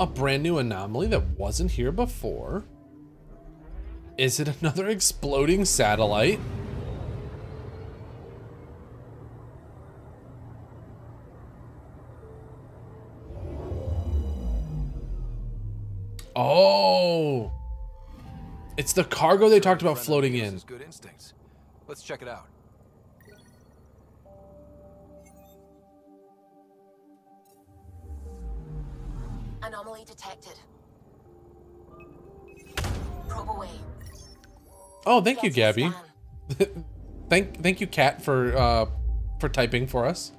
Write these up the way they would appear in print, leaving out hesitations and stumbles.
A brand new anomaly that wasn't here before. Is it another exploding satellite? Oh, it's the cargo they talked about floating in. Good instincts. Let's check it out. Anomaly detected. Probe away. Oh, thank you, Gabby. thank you, Kat, for typing for us.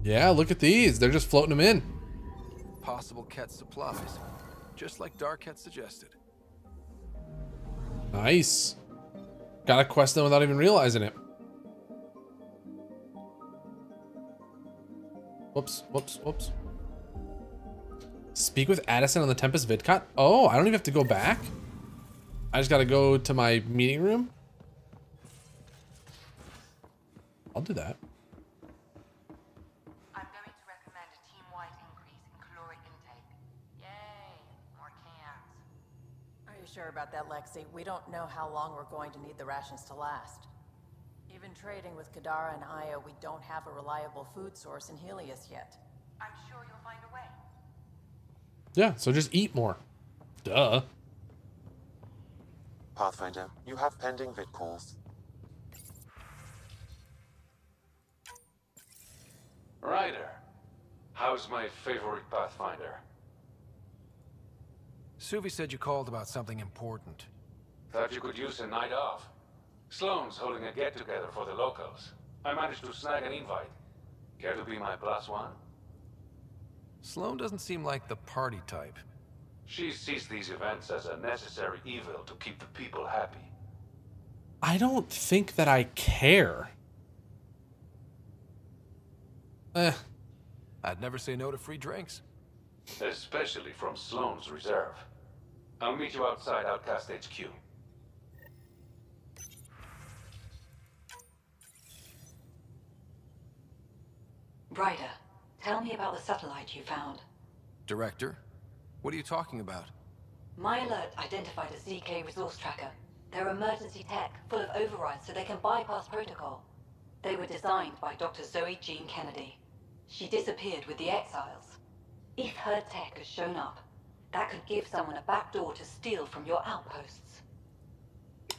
Yeah, look at these. They're just floating them in. Possible Ket supplies, just like Dark had suggested. Nice. Got a quest done without even realizing it. Whoops, whoops, whoops. Speak with Addison on the Tempest VidCon. Oh, I don't even have to go back. I just gotta go to my meeting room. I'll do that. I'm going to recommend a team-wide increase in caloric intake. Yay, more cans. Are you sure about that, Lexi? We don't know how long we're going to need the rations to last. Even trading with Kadara and Io, we don't have a reliable food source in Helios yet. I'm sure you'll find a way. Yeah, so just eat more. Duh. Pathfinder, you have pending vid calls. Ryder, how's my favorite Pathfinder? Suvi said you called about something important. Thought you could use a night off. Sloane's holding a get-together for the locals. I managed to snag an invite. Care to be my +1? Sloane doesn't seem like the party type. She sees these events as a necessary evil to keep the people happy. I don't think that I care. I'd never say no to free drinks. Especially from Sloane's reserve. I'll meet you outside Outcast HQ. Ryder, tell me about the satellite you found. Director, what are you talking about? My alert identified a ZK resource tracker. They're emergency tech, full of overrides so they can bypass protocol. They were designed by Dr. Zoe Jean Kennedy. She disappeared with the Exiles. If her tech has shown up, that could give someone a backdoor to steal from your outposts.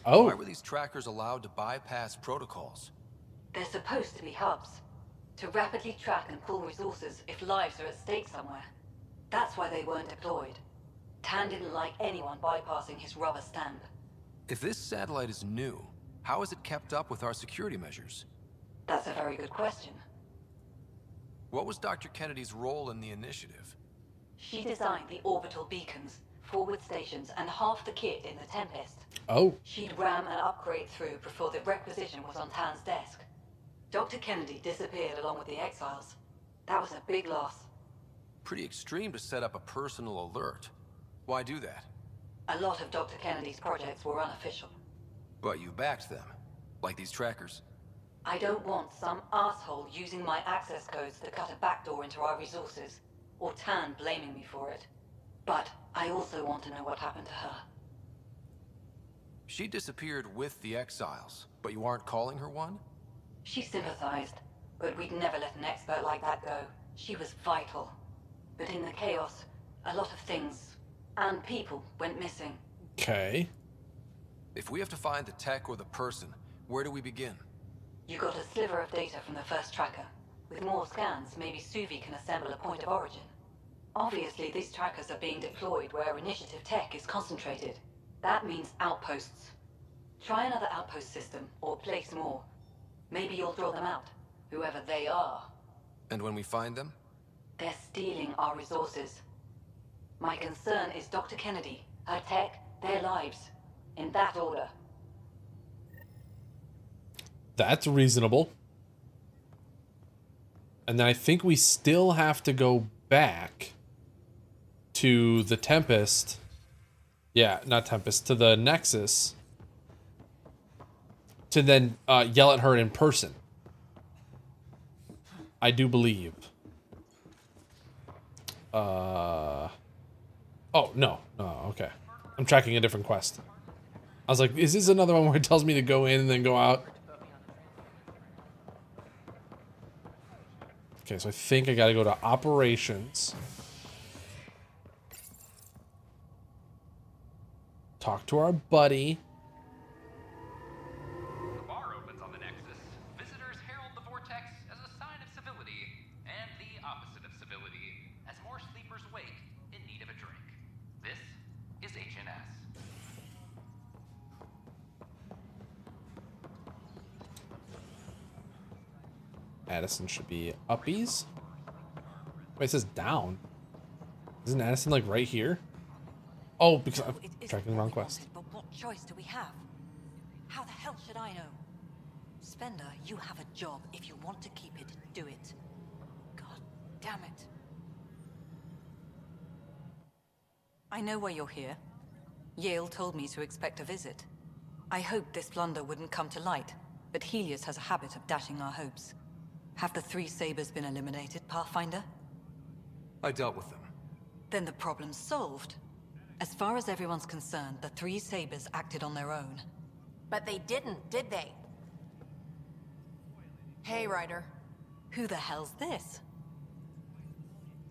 Oh. Why were these trackers allowed to bypass protocols? They're supposed to be hubs, to rapidly track and pull resources if lives are at stake somewhere. That's why they weren't deployed. Tan didn't like anyone bypassing his rubber stamp. If this satellite is new, how is it kept up with our security measures? That's a very good question. What was Dr. Kennedy's role in the initiative? She designed the orbital beacons, forward stations, and half the kit in the Tempest. Oh. She'd ram and upgrade through before the requisition was on Tan's desk. Dr. Kennedy disappeared along with the Exiles. That was a big loss. Pretty extreme to set up a personal alert. Why do that? A lot of Dr. Kennedy's projects were unofficial. But you backed them, like these trackers. I don't want some asshole using my access codes to cut a backdoor into our resources, or Tan blaming me for it. But I also want to know what happened to her. She disappeared with the Exiles, but you aren't calling her one? She sympathized, but we'd never let an expert like that go. She was vital. But in the chaos, a lot of things, and people, went missing. Okay. If we have to find the tech or the person, where do we begin? You got a sliver of data from the first tracker. With more scans, maybe Suvi can assemble a point of origin. Obviously, these trackers are being deployed where initiative tech is concentrated. That means outposts. Try another outpost system, or place more. Maybe you'll draw them out, whoever they are. And when we find them? They're stealing our resources. My concern is Dr. Kennedy, her tech, their lives. In that order. That's reasonable. And then I think we still have to go back to the Tempest. Yeah, not Tempest, to the Nexus. To then yell at her in person. I do believe. Oh, no. No, okay. I'm tracking a different quest. I was like, is this another one where it tells me to go in and then go out? Okay, so I think I gotta go to operations. Talk to our buddy. The bar opens on the Nexus. Visitors herald the vortex as a sign of civility, and the opposite of civility, as more sleepers wake in need of a drink. This is HNS. Addison should be uppies. Wait, it says down. Isn't Addison like right here? Oh, because I'm tracking the wrong quest. But what choice do we have? How the hell should I know? Spender, you have a job. If you want to keep it, do it. God damn it. I know why you're here. Yale told me to expect a visit. I hoped this blunder wouldn't come to light, but Helios has a habit of dashing our hopes. Have the three Sabers been eliminated, Pathfinder? I dealt with them. Then the problem's solved. As far as everyone's concerned, the three Sabers acted on their own. But they didn't, did they? Hey, Ryder. Who the hell's this?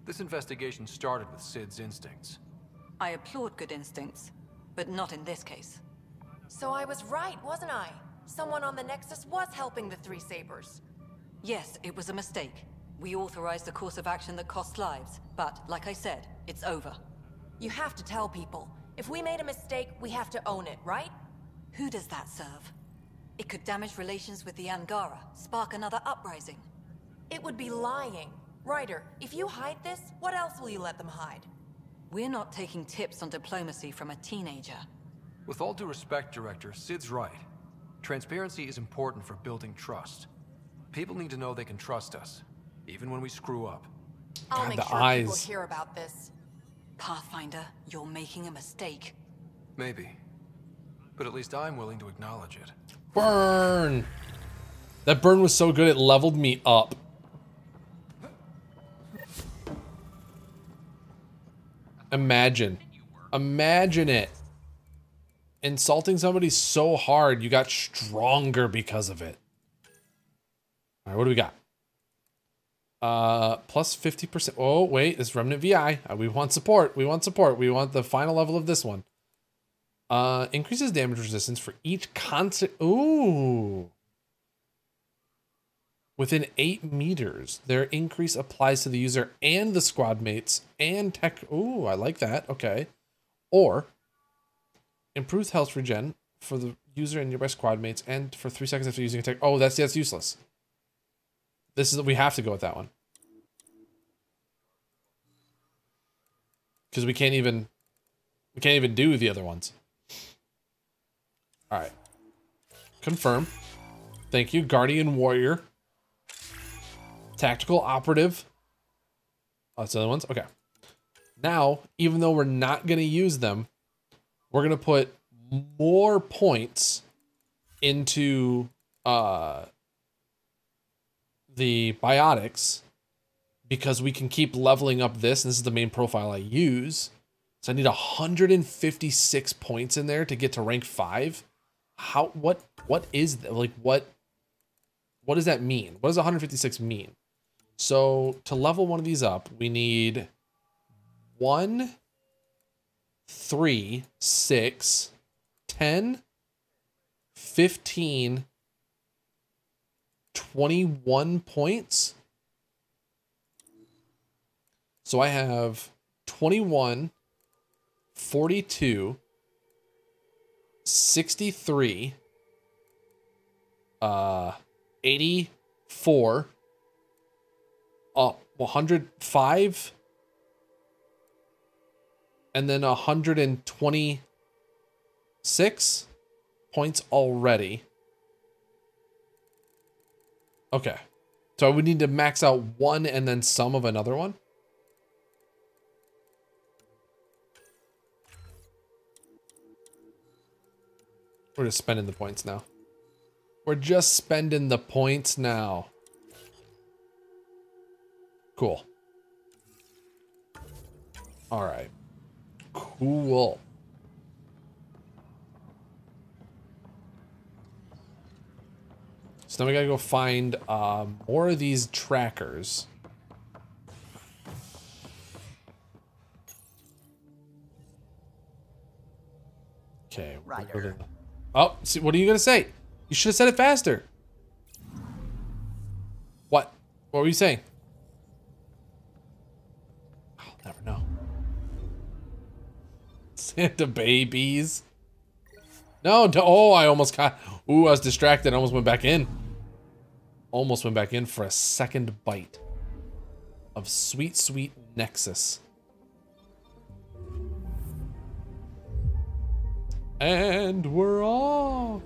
This investigation started with Sid's instincts. I applaud good instincts, but not in this case. So I was right, wasn't I? Someone on the Nexus was helping the three Sabers. Yes, it was a mistake. We authorized a course of action that cost lives, but, like I said, it's over. You have to tell people. If we made a mistake, we have to own it, right? Who does that serve? It could damage relations with the Angara, spark another uprising. It would be lying. Ryder, if you hide this, what else will you let them hide? We're not taking tips on diplomacy from a teenager. With all due respect, Director, Sid's right. Transparency is important for building trust. People need to know they can trust us, even when we screw up. I'll God, make the sure eyes. people hear about this. Pathfinder, you're making a mistake. Maybe. But at least I'm willing to acknowledge it. Burn! That burn was so good it leveled me up. Imagine. Imagine it. Insulting somebody so hard, you got stronger because of it. All right, what do we got? Plus 50%. Oh, wait, it's Remnant VI. We want support. We want support. We want the final level of this one. Increases damage resistance for each constant. Ooh. Within 8 meters, their increase applies to the user and the squad mates and tech. Ooh, I like that. Okay. Or improves health regen for the user and nearby squad mates and for 3 seconds after using a tech. Oh, that's useless. This is, we have to go with that one. Because we can't even do the other ones. All right. Confirm. Thank you, Guardian Warrior. Tactical Operative. Oh, that's the other ones? Okay. Now, even though we're not going to use them, we're going to put more points into the biotics because we can keep leveling up this. And this is the main profile I use. So I need 156 points in there to get to rank 5. What is that? Like, what does that mean? What does 156 mean? So to level one of these up, we need 1, 3, 6, 10, 15, 21 points. So I have 21, 42, 63, 84, 105, and then 126 points already. Okay. So I would need to max out one and then some of another one. We're just spending the points now. We're just spending the points now. Cool. All right. Cool. So now we gotta go find more of these trackers. Okay. Oh, see, what are you gonna say? You should have said it faster. What? What were you saying? I'll never know. Santa babies. No, oh, I almost got. Ooh, I was distracted. I almost went back in. Almost went back in for a second bite of sweet, sweet Nexus. And we're off.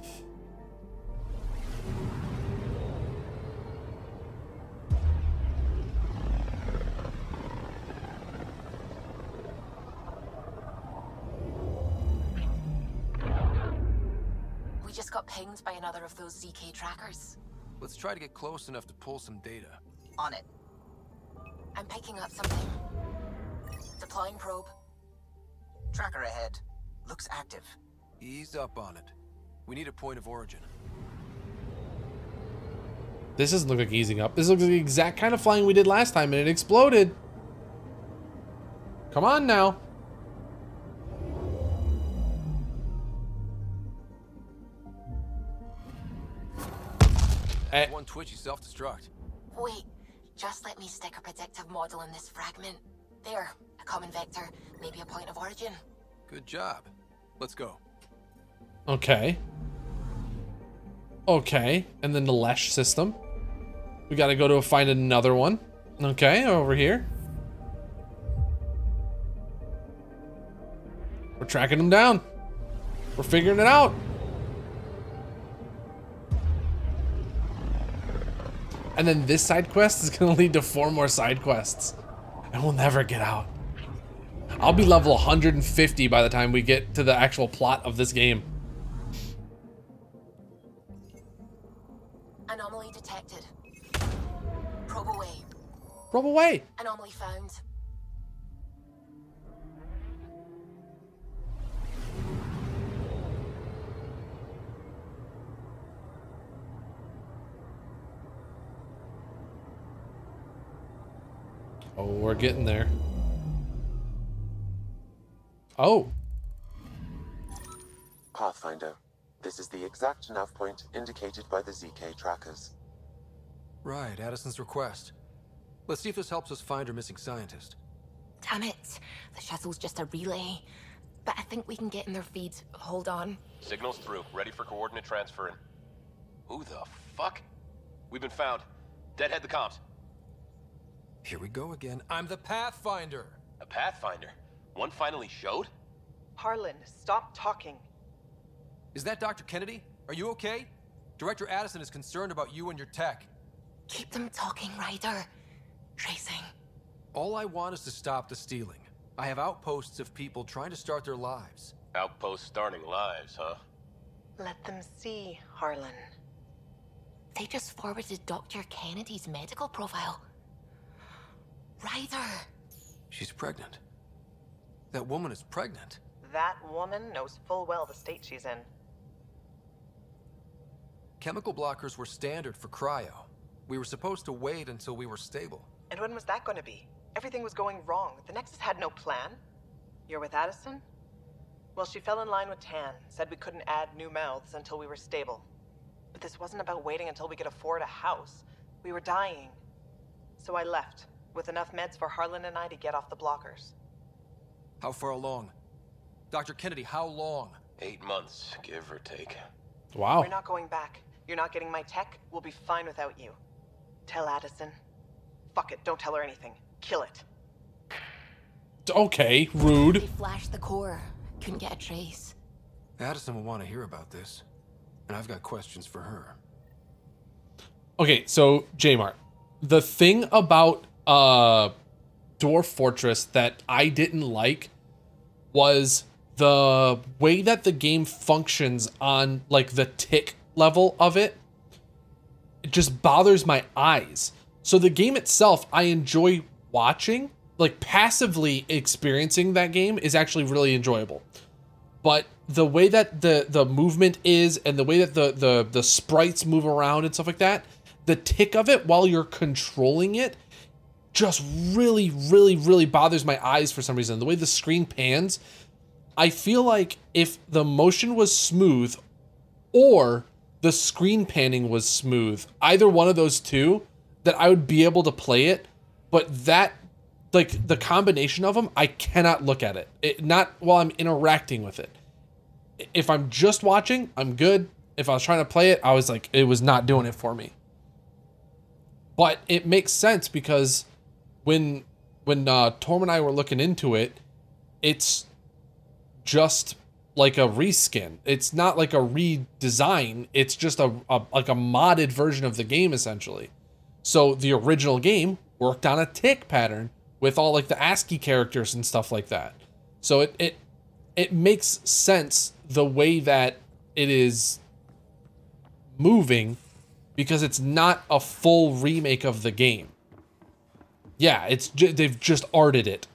We just got pinged by another of those ZK trackers. Let's try to get close enough to pull some data. On it. I'm picking up something. Deploying probe. Tracker ahead. Looks active. Ease up on it. We need a point of origin. This doesn't look like easing up. This looks like the exact kind of flying we did last time and it exploded. Come on now. One twitchy self-destruct. Wait, just let me stick a predictive model in this fragment. There, a common vector, maybe a point of origin. Good job. Let's go. Okay. Okay, and then the Lesh system. We gotta go to find another one. Okay, over here. We're tracking them down. We're figuring it out. And then this side quest is gonna lead to 4 more side quests. And we'll never get out. I'll be level 150 by the time we get to the actual plot of this game. Anomaly detected. Probe away. Probe away. Anomaly found. Oh, we're getting there. Oh. Pathfinder, this is the exact nav point indicated by the ZK trackers. Right, Addison's request. Let's see if this helps us find her missing scientist. Damn it. The shuttle's just a relay. But I think we can get in their feed. Hold on. Signals through. Ready for coordinate transferring. Who the fuck? We've been found. Deadhead the comms. Here we go again. I'm the Pathfinder. A Pathfinder? One finally showed? Harlan, stop talking. Is that Dr. Kennedy? Are you okay? Director Addison is concerned about you and your tech. Keep them talking, Ryder. Tracing. All I want is to stop the stealing. I have outposts of people trying to start their lives. Outposts starting lives, huh? Let them see, Harlan. They just forwarded Dr. Kennedy's medical profile. Ryder. She's pregnant. That woman is pregnant. That woman knows full well the state she's in. Chemical blockers were standard for cryo. We were supposed to wait until we were stable. And when was that going to be? Everything was going wrong. The Nexus had no plan. You're with Addison? Well, she fell in line with Tan, said we couldn't add new mouths until we were stable. But this wasn't about waiting until we could afford a house. We were dying. So I left, with enough meds for Harlan and I to get off the blockers. How far along? Dr. Kennedy, how long? 8 months, give or take. Wow. We're not going back. You're not getting my tech. We'll be fine without you. Tell Addison. Fuck it, don't tell her anything. Kill it. Okay, rude. They flashed the core. Couldn't get a trace. Addison will want to hear about this. And I've got questions for her. Okay, so J-Mart, the thing about Dwarf Fortress that I didn't like was the way that the game functions on like the tick level of it. It just bothers my eyes. So the game itself, I enjoy watching. like passively experiencing that game is actually really enjoyable. But the way that the movement is and the way that the sprites move around and stuff like that, the tick of it while you're controlling it just really, really, really bothers my eyes for some reason. The way the screen pans, I feel like if the motion was smooth or the screen panning was smooth, either one of those two, that I would be able to play it. But that, like, the combination of them, I cannot look at it. Not while I'm interacting with it. If I'm just watching, I'm good. If I was trying to play it, I was like, it was not doing it for me. But it makes sense because when Torm and I were looking into it, it's just like a reskin. It's not like a redesign. It's just like a modded version of the game, essentially. So the original game worked on a tick pattern with all like the ASCII characters and stuff like that. So it makes sense the way that it is moving because it's not a full remake of the game. Yeah, they've just arted it.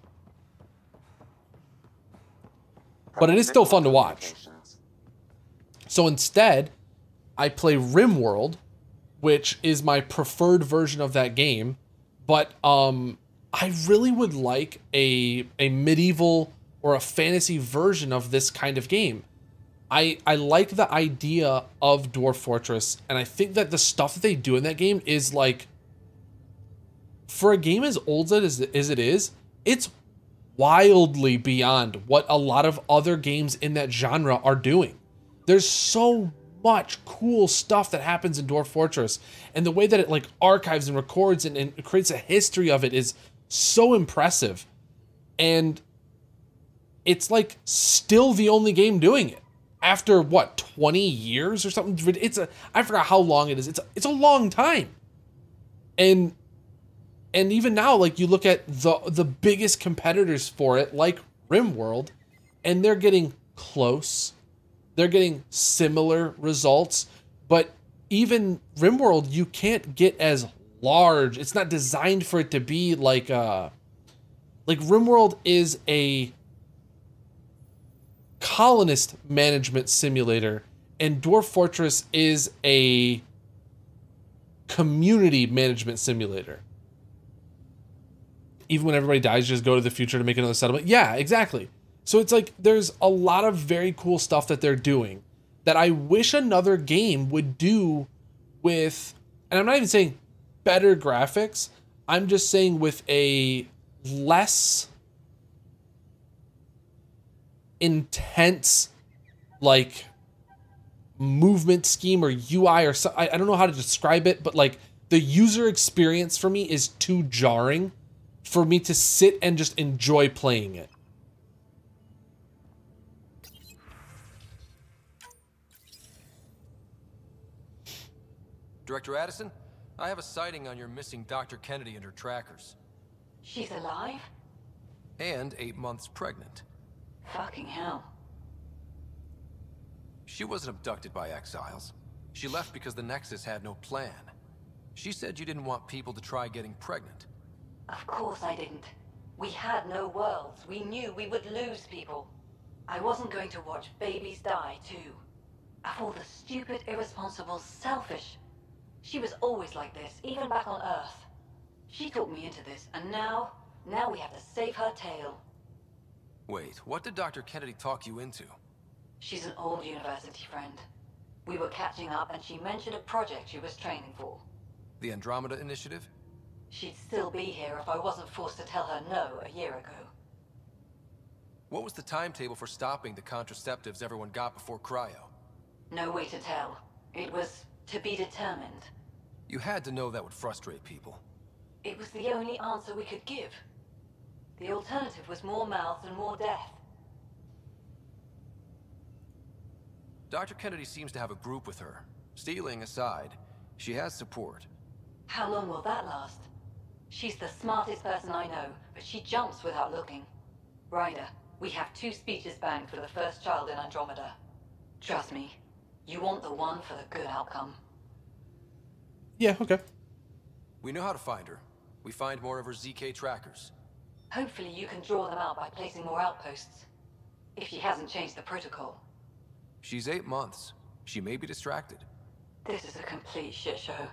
But it is still fun to watch. So instead, I play RimWorld, which is my preferred version of that game. But I really would like a medieval or a fantasy version of this kind of game. I like the idea of Dwarf Fortress, and I think that the stuff that they do in that game is like, for a game as old as it is, it's wildly beyond what a lot of other games in that genre are doing. There's so much cool stuff that happens in Dwarf Fortress, and the way that it like archives and records and creates a history of it is so impressive. And it's like still the only game doing it after what, 20 years or something. I forgot how long it is. It's a long time. And even now, like, you look at the biggest competitors for it, like RimWorld, and they're getting close. They're getting similar results. But even RimWorld, you can't get as large. It's not designed for it to be like RimWorld is a colonist management simulator, and Dwarf Fortress is a community management simulator. Even when everybody dies, just go to the future to make another settlement. Yeah, exactly. So it's like there's a lot of very cool stuff that they're doing that I wish another game would do with, and I'm not even saying better graphics, I'm just saying with a less intense like movement scheme or UI or so. I don't know how to describe it, but like the user experience for me is too jarring for me to sit and just enjoy playing it. Director Addison, I have a sighting on your missing Dr. Kennedy and her trackers. She's alive? And 8 months pregnant. Fucking hell. She wasn't abducted by exiles. She left because the Nexus had no plan. She said you didn't want people to try getting pregnant. Of course I didn't. We had no worlds. We knew we would lose people. I wasn't going to watch babies die, too. Of all the stupid, irresponsible, selfish... She was always like this, even back on Earth. She talked me into this, and now we have to save her tail. Wait, what did Dr. Kennedy talk you into? She's an old university friend. We were catching up, and she mentioned a project she was training for. The Andromeda Initiative? She'd still be here if I wasn't forced to tell her no a year ago. What was the timetable for stopping the contraceptives everyone got before cryo? No way to tell. It was to be determined. You had to know that would frustrate people. It was the only answer we could give. The alternative was more mouths and more death. Dr. Kennedy seems to have a group with her. Stealing aside, she has support. How long will that last? She's the smartest person I know, but she jumps without looking. Ryder, we have 2 speeches banked for the first child in Andromeda. Trust me, you want the one for the good outcome. Yeah, okay. We know how to find her. We find more of her ZK trackers. Hopefully you can draw them out by placing more outposts. If she hasn't changed the protocol. She's 8 months. She may be distracted. This is a complete shit show.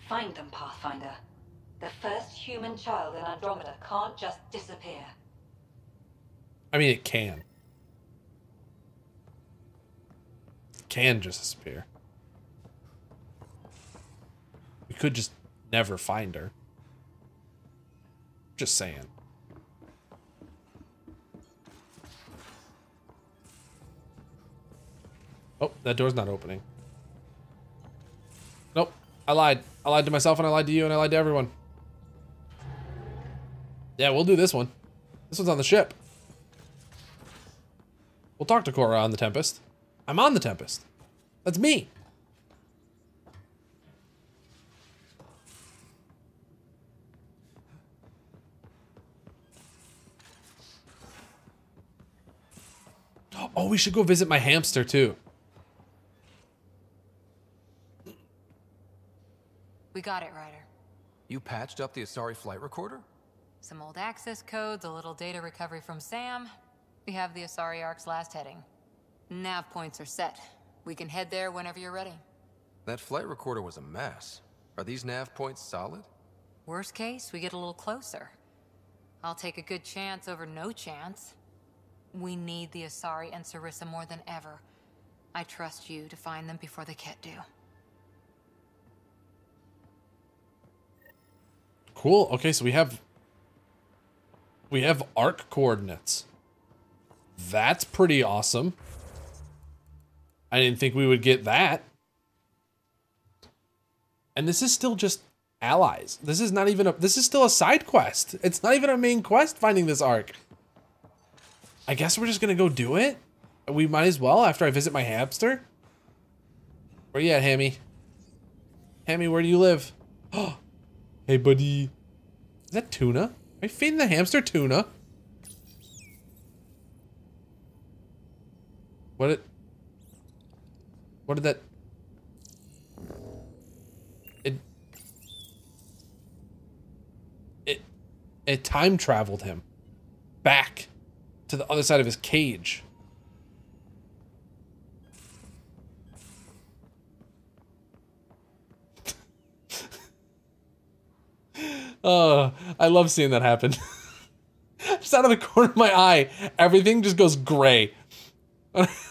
Find them, Pathfinder. The first human child in Andromeda can't just disappear. I mean, it can. It can just disappear. We could just never find her. Just saying. Oh, that door's not opening. Nope. I lied. I lied to myself and I lied to you and I lied to everyone. Yeah, we'll do this one. This one's on the ship. We'll talk to Cora on the Tempest. I'm on the Tempest. That's me. Oh, we should go visit my hamster too. We got it, Ryder. You patched up the Asari flight recorder? Some old access codes, a little data recovery from Sam. We have the Asari Ark's last heading. Nav points are set. We can head there whenever you're ready. That flight recorder was a mess. Are these nav points solid? Worst case, we get a little closer. I'll take a good chance over no chance. We need the Asari and Sarissa more than ever. I trust you to find them before the Ket do. Cool. Okay, so we have arc coordinates. That's pretty awesome. I didn't think we would get that. And this is still just allies. This is not even a, this is still a side quest. It's not even a main quest finding this arc. I guess we're just gonna go do it. We might as well after I visit my hamster. Where you at, Hammy? Hammy, where do you live? Oh, hey, buddy. Is that tuna? Are you feeding the hamster tuna? What did that... It time traveled him back to the other side of his cage. Oh, I love seeing that happen. Just out of the corner of my eye, everything just goes gray.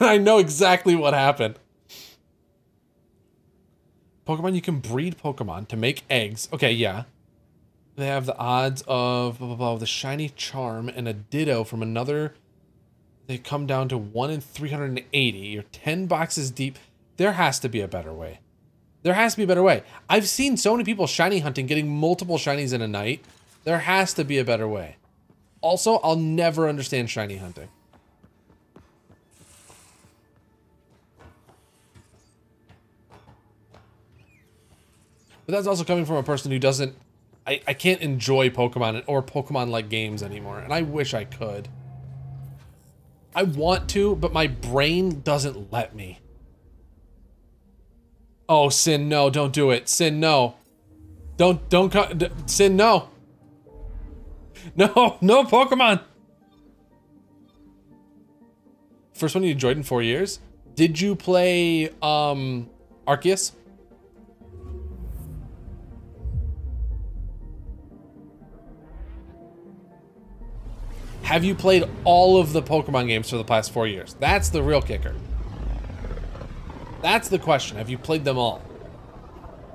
I know exactly what happened. Pokemon, you can breed Pokemon to make eggs. Okay, yeah. They have the odds of blah, blah, blah, the shiny charm and a ditto from another. They come down to 1 in 380. You're 10 boxes deep. There has to be a better way. There has to be a better way. I've seen so many people shiny hunting, getting multiple shinies in a night. There has to be a better way. Also, I'll never understand shiny hunting. But that's also coming from a person who doesn't... I can't enjoy Pokemon or Pokemon-like games anymore, and I wish I could. I want to, but my brain doesn't let me. Oh, Sin, no, don't do it. Sin, no. Don't Sin, no. No, no Pokemon. First one you enjoyed in 4 years? Did you play, Arceus? Have you played all of the Pokemon games for the past 4 years? That's the real kicker. That's the question. Have you played them all?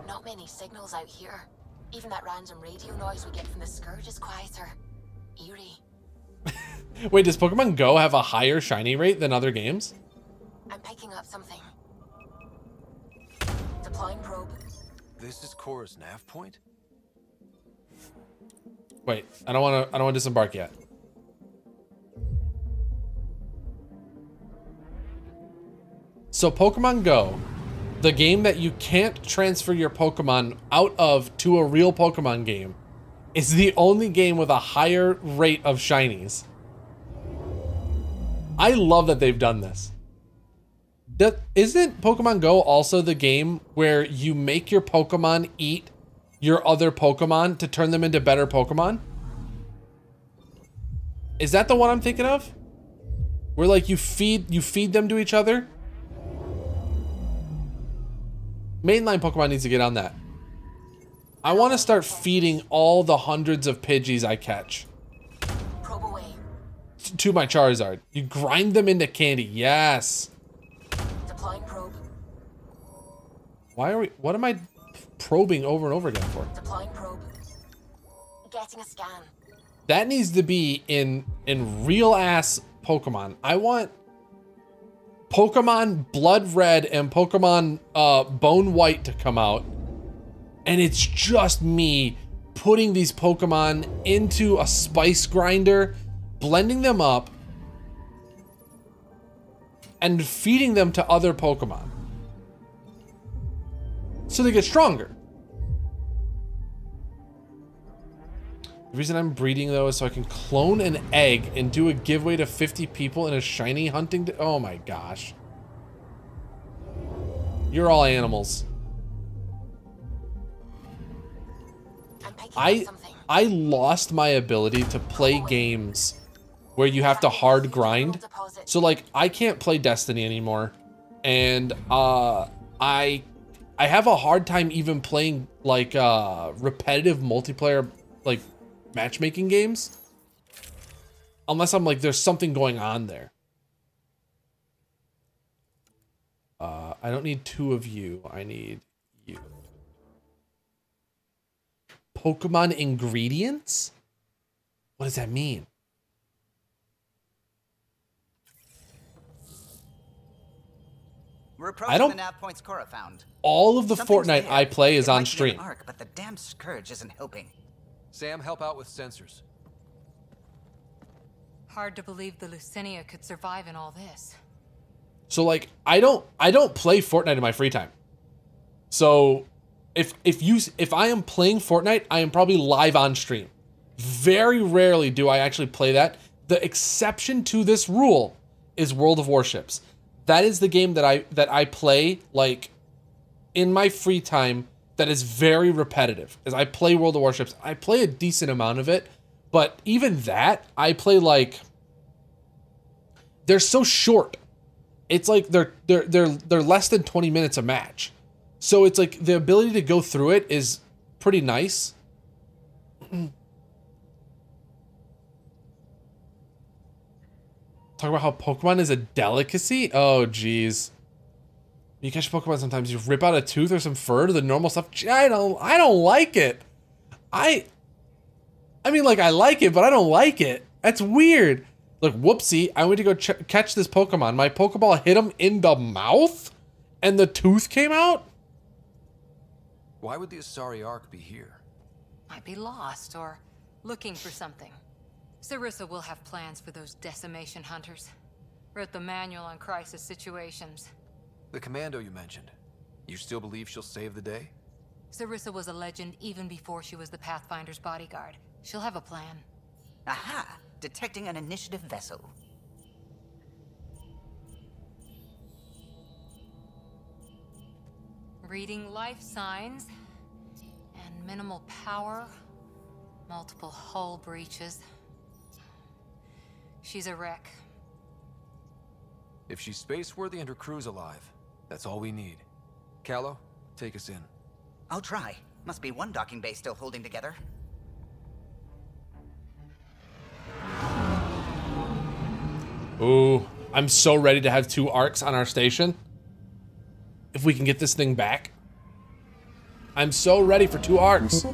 Not many signals out here. Even that random radio noise we get from the Scourge is quieter. Eerie. Wait, does Pokemon Go have a higher shiny rate than other games? I'm picking up something. Deploying probe. This is Cora's nav point? Wait, I don't want to disembark yet. So Pokemon Go, the game that you can't transfer your Pokemon out of to a real Pokemon game, is the only game with a higher rate of shinies. I love that they've done this. Isn't Pokemon Go also the game where you make your Pokemon eat your other Pokemon to turn them into better Pokemon? Is that the one I'm thinking of? Where like you feed them to each other? Mainline Pokemon needs to get on that. I want to start feeding all the hundreds of Pidgeys I catch to my Charizard. You grind them into candy. Yes. Deploying probe. What am I probing over and over again for? Deploying probe. Getting a scan. That needs to be in real ass Pokemon. I want Pokemon Blood Red and Pokemon Bone White to come out. And it's just me putting these Pokemon into a spice grinder, blending them up, and feeding them to other Pokemon. So they get stronger. The reason I'm breeding though is so I can clone an egg and do a giveaway to 50 people in a shiny hunting. Oh my gosh. You're all animals. I lost my ability to play games where you have to hard grind. So like I can't play Destiny anymore. And I have a hard time even playing like repetitive multiplayer like matchmaking games. Unless I'm like there's something going on there. I don't need two of you. I need you. Pokemon ingredients? What does that mean? We're approaching the nav points Cora found. All of the Fortnite I play is on stream. But the damn scourge isn't helping. Sam, help out with sensors. Hard to believe the Lucinia could survive in all this. So like I don't play Fortnite in my free time. So if I am playing Fortnite, I am probably live on stream. Very rarely do I actually play that. The exception to this rule is World of Warships. That is the game that I play like in my free time that is very repetitive. As I play World of Warships, I play a decent amount of it, but even that I play like they're so short. It's like they're less than 20 minutes a match. So it's like the ability to go through it is pretty nice. Talk about how Pokemon is a delicacy? Oh, geez. You catch Pokemon sometimes, you rip out a tooth or some fur to the normal stuff. I don't like it. I mean, like, I like it, but I don't like it. That's weird. Like, whoopsie, I went to go catch this Pokemon. My Pokeball hit him in the mouth, and the tooth came out? Why would the Asari Ark be here? Might be lost or looking for something. Sarissa will have plans for those decimation hunters. Wrote the manual on crisis situations. The commando you mentioned. You still believe she'll save the day? Sarissa was a legend even before she was the Pathfinder's bodyguard. She'll have a plan. Aha! Detecting an initiative vessel. Reading life signs. And minimal power. Multiple hull breaches. She's a wreck. If she's space-worthy and her crew's alive, that's all we need. Callow, take us in. I'll try. Must be one docking bay still holding together. Ooh, I'm so ready to have 2 arcs on our station. If we can get this thing back. I'm so ready for 2 arcs.